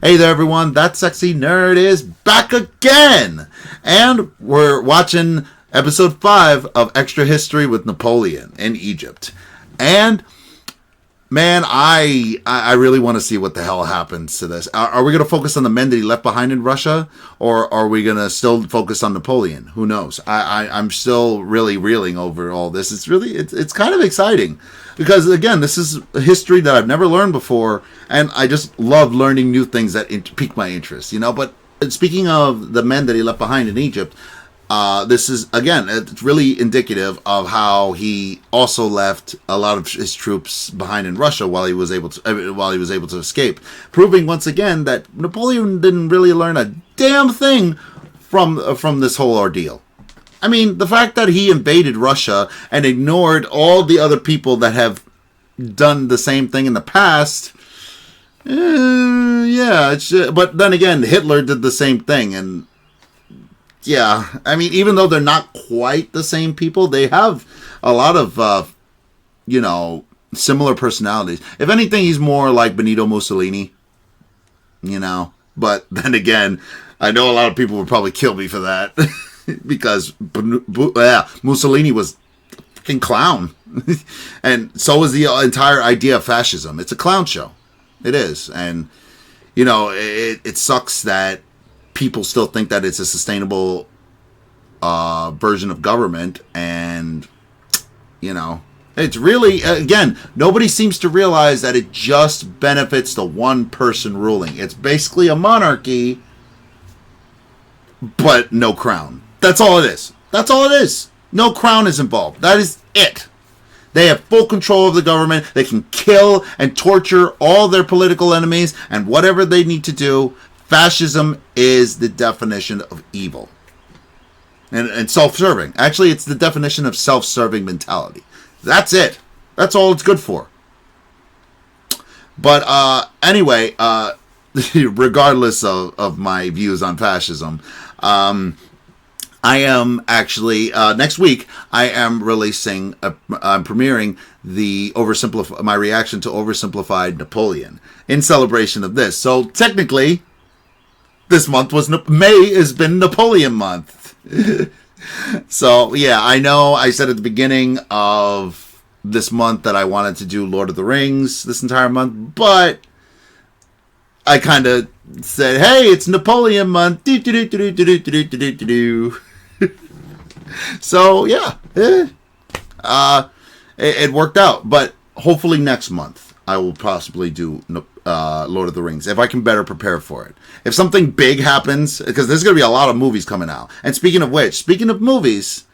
Hey there, everyone. That sexy nerd is back again. And we're watching episode 5 of Extra History with Napoleon in Egypt. And, man, I really want to see what the hell happens to this. Are we going to focus on the men that he left behind in Russia? Or are we going to still focus on Napoleon? Who knows? I'm still really reeling over all this. It's kind of exciting. Because, again, this is a history that I've never learned before, and I just love learning new things that pique my interest, you know? But speaking of the men that he left behind in Egypt, this is, again, it's really indicative of how he also left a lot of his troops behind in Russia while he was able to escape, proving once again that Napoleon didn't really learn a damn thing from this whole ordeal. I mean, the fact that he invaded Russia and ignored all the other people that have done the same thing in the past, yeah. But then again, Hitler did the same thing, and yeah, I mean, even though they're not quite the same people, they have a lot of, similar personalities. If anything, he's more like Benito Mussolini, But then again, I know a lot of people would probably kill me for that. Because Mussolini was a fucking clown. And so is the entire idea of fascism. It's a clown show. It is. And, it sucks that people still think that it's a sustainable version of government. And, it's really, again, nobody seems to realize that it just benefits the one person ruling. It's basically a monarchy, but no crown. That's all it is. That's all it is. No crown is involved. That is it. They have full control of the government. They can kill and torture all their political enemies and whatever they need to do. Fascism is the definition of evil. And self-serving. Actually, it's the definition of self-serving mentality. That's it. That's all it's good for. But anyway, regardless of my views on fascism, I am actually, next week, I am releasing, I'm premiering my reaction to Oversimplified Napoleon in celebration of this. So technically, this month May has been Napoleon month. So yeah, I know I said at the beginning of this month that I wanted to do Lord of the Rings this entire month, but I kind of said, hey, it's Napoleon month. So, yeah. It worked out. But hopefully next month, I will possibly do Lord of the Rings, if I can better prepare for it. If something big happens, because there's going to be a lot of movies coming out. And speaking of movies,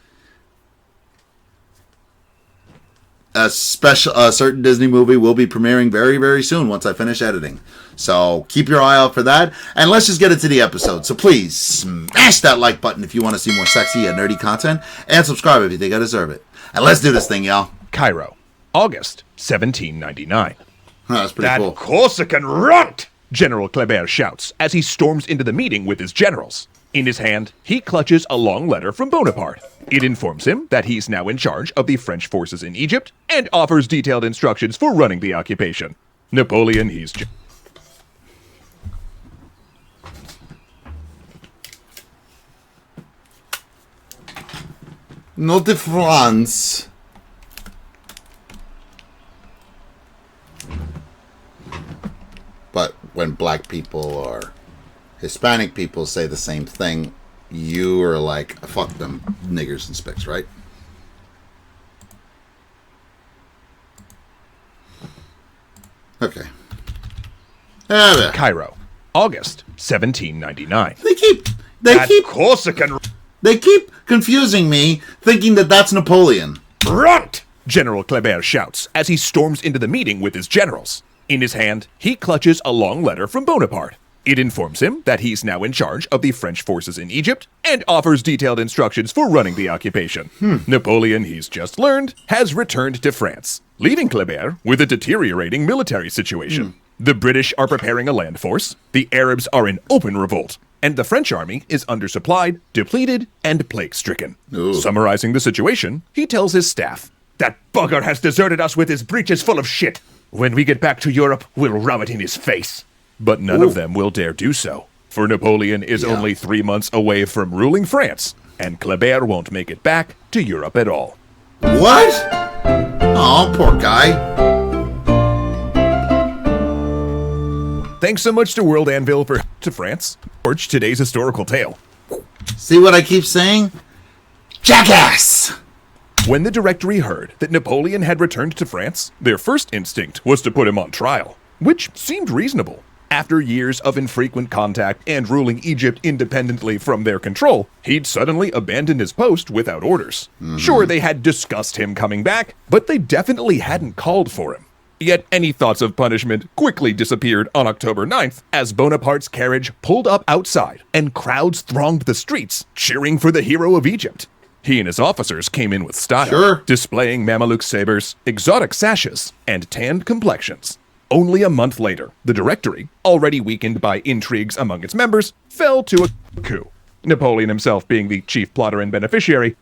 a certain Disney movie will be premiering very, very soon once I finish editing. So keep your eye out for that. And let's just get into the episode. So please smash that like button if you want to see more sexy and nerdy content. And subscribe if you think I deserve it. And let's do this thing, y'all. Cairo, August 1799. That's pretty cool. That Corsican runt! General Kleber shouts as he storms into the meeting with his generals. In his hand, he clutches a long letter from Bonaparte. It informs him that he's now in charge of the French forces in Egypt and offers detailed instructions for running the occupation. Napoleon, Not de France. But when black people or Hispanic people say the same thing, you are like, fuck them niggers and spicks, right? Okay. Cairo, August 1799. They keep confusing me, thinking that that's Napoleon. Runt! General Kleber shouts as he storms into the meeting with his generals. In his hand, he clutches a long letter from Bonaparte. It informs him that he's now in charge of the French forces in Egypt and offers detailed instructions for running the occupation. Napoleon, he's just learned, has returned to France, leaving Kleber with a deteriorating military situation. The British are preparing a land force, the Arabs are in open revolt, and the French army is undersupplied, depleted, and plague-stricken. Summarizing the situation, he tells his staff, "That bugger has deserted us with his breeches full of shit. When we get back to Europe, we'll rub it in his face." But none Ooh. of them will dare do so, for Napoleon is Yeah. only 3 months away from ruling France, and Kleber won't make it back to Europe at all. What? Oh, poor guy. Thanks so much to World Anvil for to France. Forge today's historical tale. See what I keep saying? Jackass! When the Directory heard that Napoleon had returned to France, their first instinct was to put him on trial, which seemed reasonable. After years of infrequent contact and ruling Egypt independently from their control, he'd suddenly abandoned his post without orders. Sure, they had discussed him coming back, but they definitely hadn't called for him. Yet any thoughts of punishment quickly disappeared on October 9th as Bonaparte's carriage pulled up outside and crowds thronged the streets, cheering for the hero of Egypt. He and his officers came in with style, Sure. displaying Mameluke sabers, exotic sashes, and tanned complexions. Only a month later, the Directory, already weakened by intrigues among its members, fell to a coup. Napoleon himself being the chief plotter and beneficiary.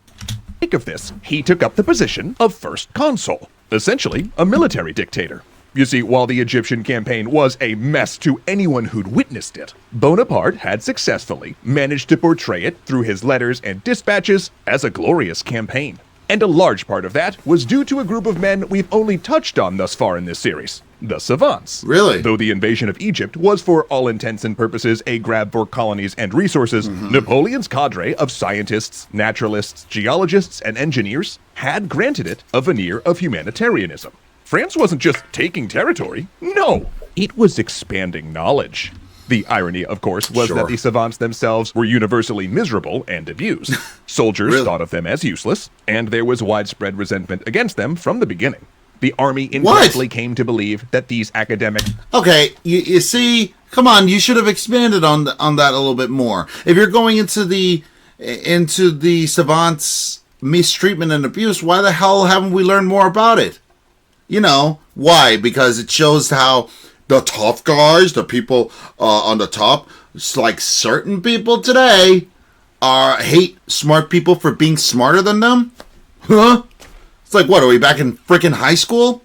Think of this, he took up the position of first consul, essentially a military dictator. You see, while the Egyptian campaign was a mess to anyone who'd witnessed it, Bonaparte had successfully managed to portray it through his letters and dispatches as a glorious campaign. And a large part of that was due to a group of men we've only touched on thus far in this series, the savants. Really? Though the invasion of Egypt was for all intents and purposes a grab for colonies and resources, Napoleon's cadre of scientists, naturalists, geologists, and engineers had granted it a veneer of humanitarianism. France wasn't just taking territory, no, it was expanding knowledge. The irony, of course, was Sure. that the savants themselves were universally miserable and abused. Soldiers Really? thought of them as useless, and there was widespread resentment against them from the beginning. The army incorrectly came to believe that these academic Okay, you see, come on, you should have expanded on that a little bit more. If you're going into the savants' mistreatment and abuse, why the hell haven't we learned more about it? You know, why? Because it shows how the tough guys, the people on the top, it's like certain people today hate smart people for being smarter than them? Huh? It's like, what, are we back in freaking high school?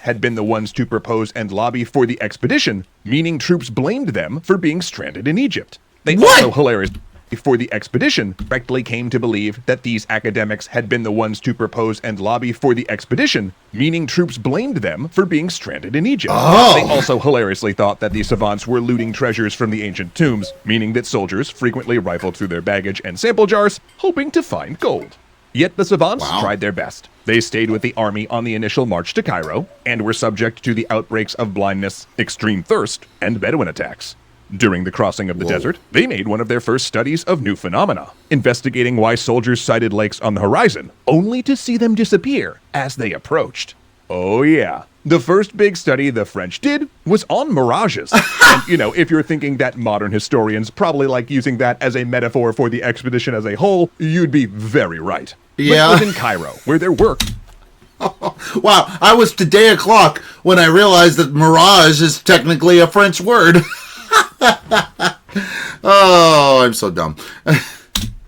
had been the ones to propose and lobby for the expedition, meaning troops blamed them for being stranded in Egypt. They What? also hilariously for the expedition correctly came to believe that these academics had been the ones to propose and lobby for the expedition, meaning troops blamed them for being stranded in Egypt. Oh. They also hilariously thought that the savants were looting treasures from the ancient tombs, meaning that soldiers frequently rifled through their baggage and sample jars, hoping to find gold. Yet the savants Wow. tried their best. They stayed with the army on the initial march to Cairo, and were subject to the outbreaks of blindness, extreme thirst, and Bedouin attacks. During the crossing of the desert, they made one of their first studies of new phenomena, investigating why soldiers sighted lakes on the horizon, only to see them disappear as they approached. Oh yeah, the first big study the French did was on mirages. And, you know, if you're thinking that modern historians probably like using that as a metaphor for the expedition as a whole, you'd be very right. Yeah. But it was in Cairo, where there were Wow, I was today o'clock when I realized that mirage is technically a French word. Oh, I'm so dumb.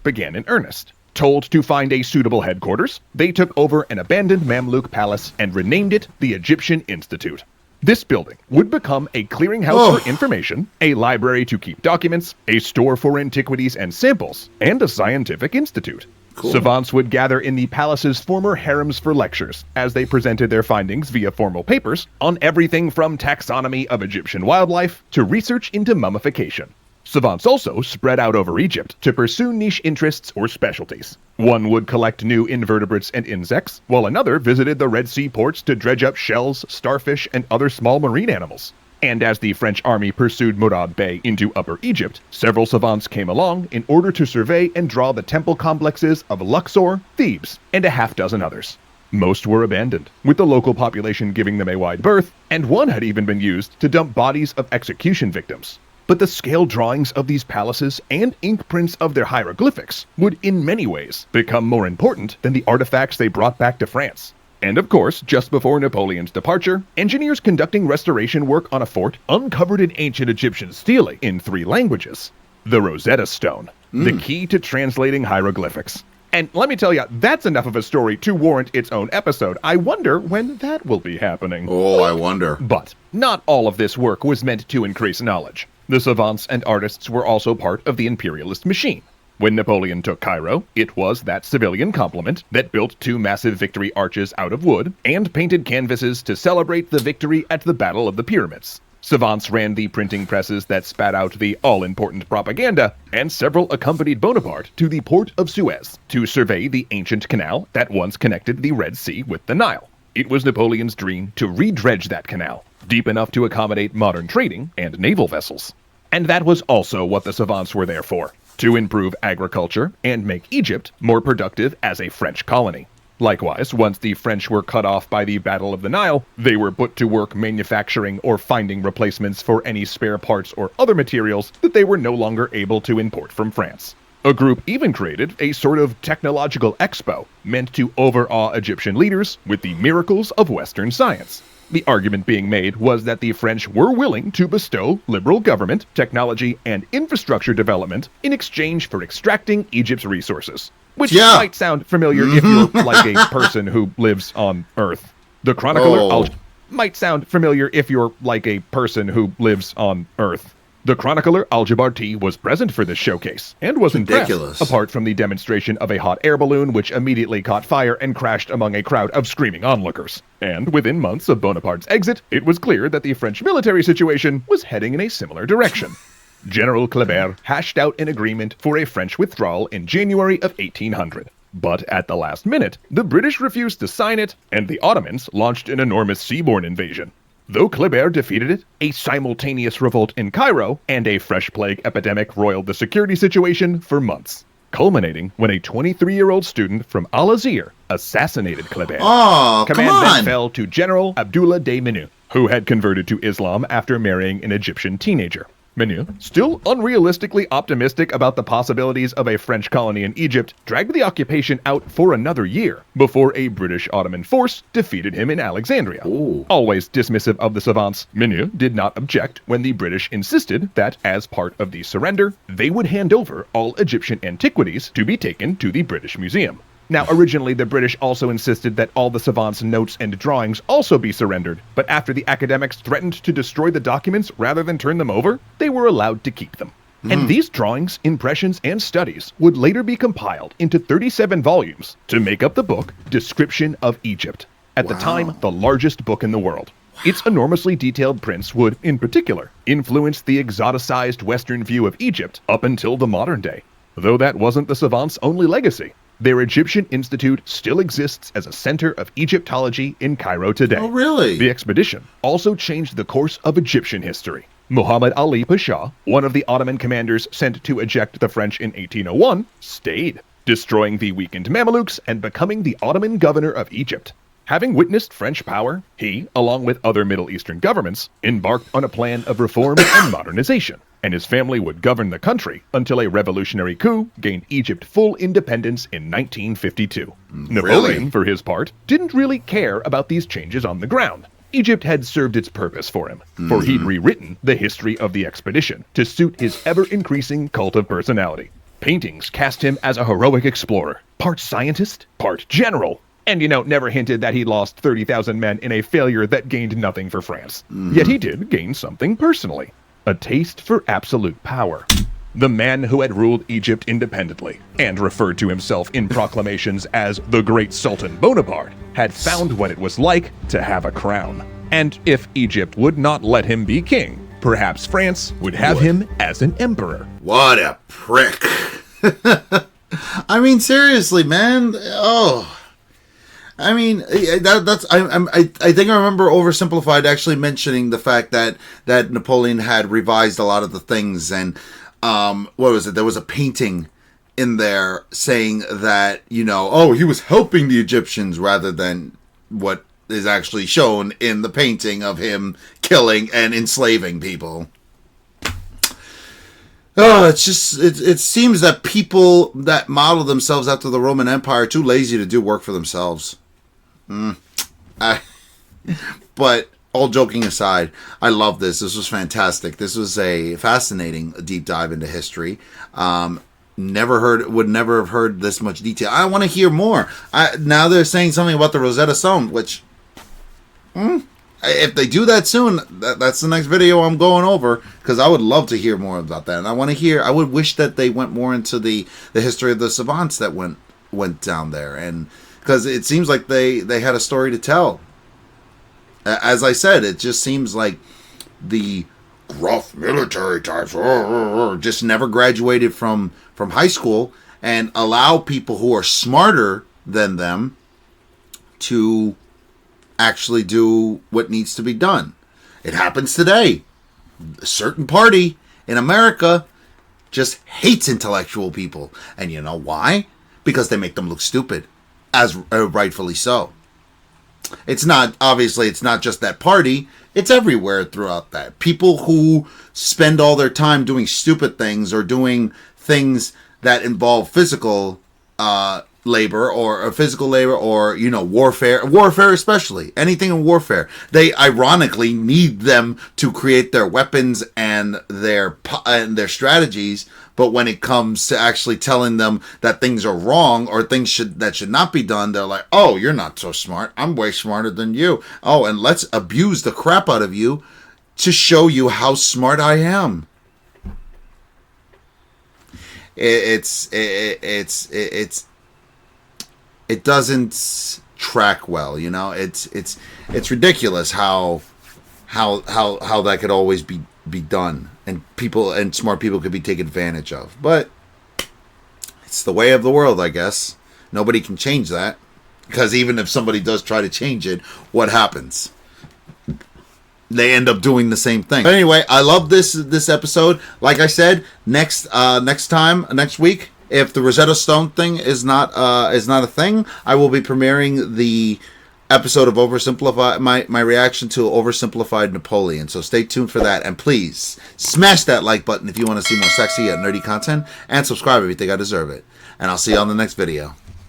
began in earnest. Told to find a suitable headquarters, they took over an abandoned Mamluk palace and renamed it the Egyptian Institute. This building would become a clearinghouse for information, a library to keep documents, a store for antiquities and samples, and a scientific institute. Cool. Savants would gather in the palace's former harems for lectures, as they presented their findings via formal papers on everything from taxonomy of Egyptian wildlife to research into mummification. Savants also spread out over Egypt to pursue niche interests or specialties. One would collect new invertebrates and insects, while another visited the Red Sea ports to dredge up shells, starfish, and other small marine animals. And as the French army pursued Murad Bey into Upper Egypt, several savants came along in order to survey and draw the temple complexes of Luxor, Thebes, and a half dozen others. Most were abandoned, with the local population giving them a wide berth, and one had even been used to dump bodies of execution victims. But the scale drawings of these palaces and ink prints of their hieroglyphics would in many ways become more important than the artifacts they brought back to France. And of course, just before Napoleon's departure, engineers conducting restoration work on a fort uncovered an ancient Egyptian stele in 3 languages. The Rosetta Stone, the key to translating hieroglyphics. And let me tell you, that's enough of a story to warrant its own episode. I wonder when that will be happening. Oh, I wonder. But not all of this work was meant to increase knowledge. The savants and artists were also part of the imperialist machine. When Napoleon took Cairo, it was that civilian complement that built 2 massive victory arches out of wood and painted canvases to celebrate the victory at the Battle of the Pyramids. Savants ran the printing presses that spat out the all-important propaganda, and several accompanied Bonaparte to the port of Suez to survey the ancient canal that once connected the Red Sea with the Nile. It was Napoleon's dream to redredge that canal, deep enough to accommodate modern trading and naval vessels. And that was also what the savants were there for, to improve agriculture and make Egypt more productive as a French colony. Likewise, once the French were cut off by the Battle of the Nile, they were put to work manufacturing or finding replacements for any spare parts or other materials that they were no longer able to import from France. A group even created a sort of technological expo meant to overawe Egyptian leaders with the miracles of Western science. The argument being made was that the French were willing to bestow liberal government, technology, and infrastructure development in exchange for extracting Egypt's resources. Which might sound familiar if you're like a person who lives on Earth. The chronicler might sound familiar if you're like a person who lives on Earth. The chronicler Al-Jabarti was present for this showcase and was impressed, apart from the demonstration of a hot air balloon which immediately caught fire and crashed among a crowd of screaming onlookers. And within months of Bonaparte's exit, it was clear that the French military situation was heading in a similar direction. General Kleber hashed out an agreement for a French withdrawal in January of 1800. But at the last minute, the British refused to sign it, and the Ottomans launched an enormous seaborne invasion. Though Kleber defeated it, a simultaneous revolt in Cairo and a fresh plague epidemic roiled the security situation for months, culminating when a 23-year-old student from Al-Azhar assassinated Kleber. Command then fell to General Abdullah de Menou, who had converted to Islam after marrying an Egyptian teenager. Menou, still unrealistically optimistic about the possibilities of a French colony in Egypt, dragged the occupation out for another year before a British Ottoman force defeated him in Alexandria. Always dismissive of the savants, Menou did not object when the British insisted that, as part of the surrender, they would hand over all Egyptian antiquities to be taken to the British Museum. Now, originally, the British also insisted that all the savants' notes and drawings also be surrendered, but after the academics threatened to destroy the documents rather than turn them over, they were allowed to keep them. And these drawings, impressions, and studies would later be compiled into 37 volumes to make up the book Description of Egypt, at the time the largest book in the world. Its enormously detailed prints would, in particular, influence the exoticized Western view of Egypt up until the modern day. Though that wasn't the savants' only legacy. Their Egyptian Institute still exists as a center of Egyptology in Cairo today. Oh, really? The expedition also changed the course of Egyptian history. Muhammad Ali Pasha, one of the Ottoman commanders sent to eject the French in 1801, stayed, destroying the weakened Mamelukes and becoming the Ottoman governor of Egypt. Having witnessed French power, he, along with other Middle Eastern governments, embarked on a plan of reform and modernization, and his family would govern the country until a revolutionary coup gained Egypt full independence in 1952. Napoleon, for his part, didn't really care about these changes on the ground. Egypt had served its purpose for him, for he'd rewritten the history of the expedition to suit his ever-increasing cult of personality. Paintings cast him as a heroic explorer, part scientist, part general, and, never hinted that he lost 30,000 men in a failure that gained nothing for France. Yet he did gain something personally. A taste for absolute power. The man who had ruled Egypt independently, and referred to himself in proclamations as the Great Sultan Bonaparte, had found what it was like to have a crown. And if Egypt would not let him be king, perhaps France would have him as an emperor. What a prick. I mean, seriously, man. I mean, I think I remember Oversimplified actually mentioning the fact that Napoleon had revised a lot of the things, and what was it? There was a painting in there saying that, he was helping the Egyptians rather than what is actually shown in the painting of him killing and enslaving people. Oh, it seems that people that model themselves after the Roman Empire are too lazy to do work for themselves. But all joking aside, I love this. This was fantastic. This was a fascinating deep dive into history. would never have heard this much detail. I want to hear more. Now they're saying something about the Rosetta Stone, which, if they do that soon, that's the next video I'm going over, because I would love to hear more about that. And I would wish that they went more into the history of the savants that went down there, and because it seems like they had a story to tell. As I said, it just seems like the gruff military types just never graduated from high school, and allow people who are smarter than them to actually do what needs to be done. It happens today. A certain party in America just hates intellectual people. And you know why? Because they make them look stupid, as rightfully so. It's not just that party. It's everywhere throughout that. People who spend all their time doing stupid things, or doing things that involve physical labor, or warfare especially, anything in warfare, they ironically need them to create their weapons and their strategies. But when it comes to actually telling them that things are wrong, or things that should not be done, they're like, oh, you're not so smart, I'm way smarter than you. Oh, and let's abuse the crap out of you to show you how smart I am. It doesn't track well, you know. It's ridiculous how that could always be done, and smart people could be taken advantage of. But it's the way of the world, I guess. Nobody can change that, because even if somebody does try to change it, what happens? They end up doing the same thing. But anyway, I love this episode. Like I said, next week, if the Rosetta Stone thing is not a thing, I will be premiering the episode of Oversimplified, my reaction to Oversimplified Napoleon. So stay tuned for that, and please smash that like button if you want to see more sexy and nerdy content, and subscribe if you think I deserve it. And I'll see you on the next video.